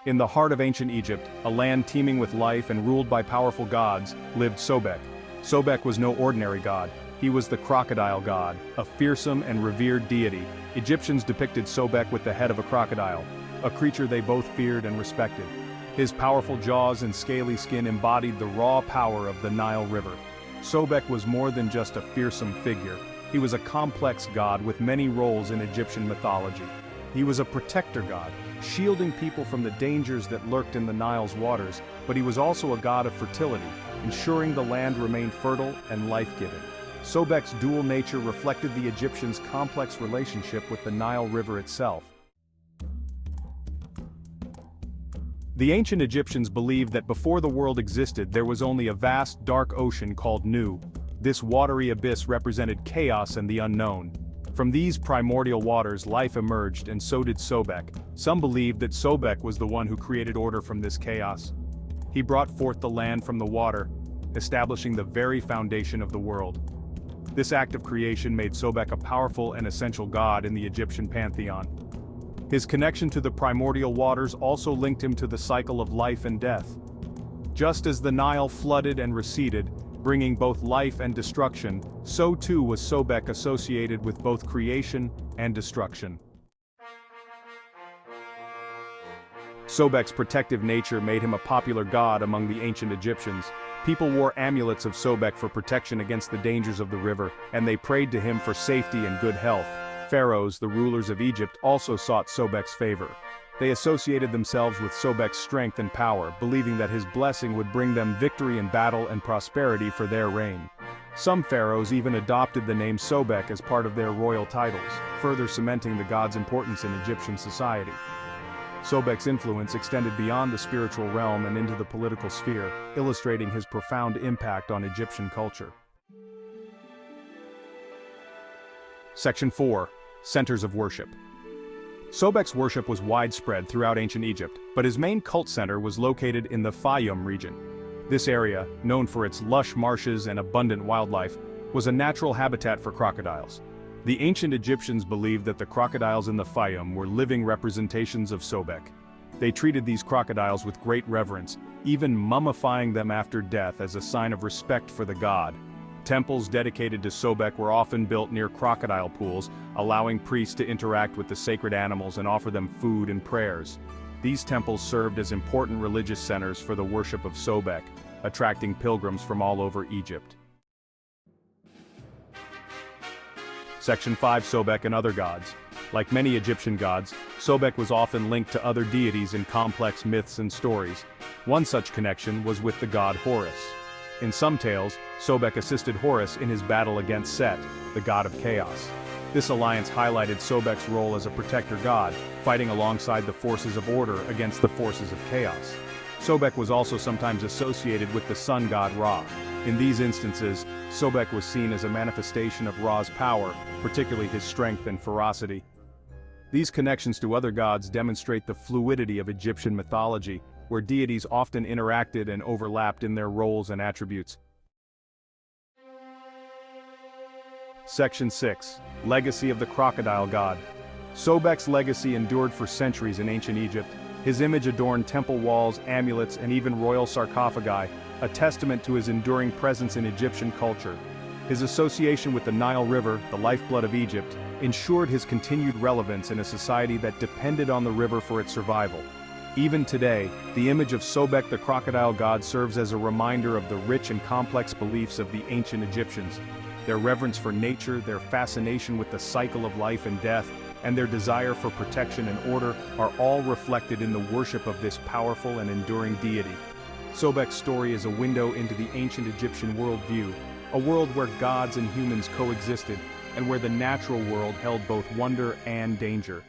In the heart of ancient Egypt, a land teeming with life and ruled by powerful gods, lived Sobek. Sobek was no ordinary god. He was the crocodile god, a fearsome and revered deity. Egyptians depicted Sobek with the head of a crocodile, a creature they both feared and respected. His powerful jaws and scaly skin embodied the raw power of the Nile River. Sobek was more than just a fearsome figure. He was a complex god with many roles in Egyptian mythology. He was a protector god, shielding people from the dangers that lurked in the Nile's waters, but he was also a god of fertility, ensuring the land remained fertile and life-giving. Sobek's dual nature reflected the Egyptians' complex relationship with the Nile River itself. The ancient Egyptians believed that before the world existed there was only a vast dark ocean called Nu. This watery abyss represented chaos and the unknown. From these primordial waters life emerged, and so did Sobek. Some believed that Sobek was the one who created order from this chaos. He brought forth the land from the water, establishing the very foundation of the world. This act of creation made Sobek a powerful and essential god in the Egyptian pantheon. His connection to the primordial waters also linked him to the cycle of life and death. Just as the Nile flooded and receded, bringing both life and destruction, so too was Sobek associated with both creation and destruction. Sobek's protective nature made him a popular god among the ancient Egyptians. People wore amulets of Sobek for protection against the dangers of the river, and they prayed to him for safety and good health. Pharaohs, the rulers of Egypt, also sought Sobek's favor. They associated themselves with Sobek's strength and power, believing that his blessing would bring them victory in battle and prosperity for their reign. Some pharaohs even adopted the name Sobek as part of their royal titles, further cementing the god's importance in Egyptian society. Sobek's influence extended beyond the spiritual realm and into the political sphere, illustrating his profound impact on Egyptian culture. Section 4. Centers of Worship. Sobek's worship was widespread throughout ancient Egypt, but his main cult center was located in the Fayum region. This area, known for its lush marshes and abundant wildlife, was a natural habitat for crocodiles. The ancient Egyptians believed that the crocodiles in the Fayum were living representations of Sobek. They treated these crocodiles with great reverence, even mummifying them after death as a sign of respect for the god. Temples dedicated to Sobek were often built near crocodile pools, allowing priests to interact with the sacred animals and offer them food and prayers. These temples served as important religious centers for the worship of Sobek, attracting pilgrims from all over Egypt. Section 5. Sobek and other gods. Like many Egyptian gods, Sobek was often linked to other deities in complex myths and stories. One such connection was with the god Horus. In some tales, Sobek assisted Horus in his battle against Set, the god of chaos. This alliance highlighted Sobek's role as a protector god, fighting alongside the forces of order against the forces of chaos. Sobek was also sometimes associated with the sun god Ra. In these instances, Sobek was seen as a manifestation of Ra's power, particularly his strength and ferocity. These connections to other gods demonstrate the fluidity of Egyptian mythology, where deities often interacted and overlapped in their roles and attributes. Section 6. Legacy of the Crocodile God. Sobek's legacy endured for centuries in ancient Egypt. His image adorned temple walls, amulets, and even royal sarcophagi, a testament to his enduring presence in Egyptian culture. His association with the Nile River, the lifeblood of Egypt, ensured his continued relevance in a society that depended on the river for its survival. Even today, the image of Sobek the crocodile god serves as a reminder of the rich and complex beliefs of the ancient Egyptians. Their reverence for nature, their fascination with the cycle of life and death, and their desire for protection and order are all reflected in the worship of this powerful and enduring deity. Sobek's story is a window into the ancient Egyptian worldview, a world where gods and humans coexisted, and where the natural world held both wonder and danger.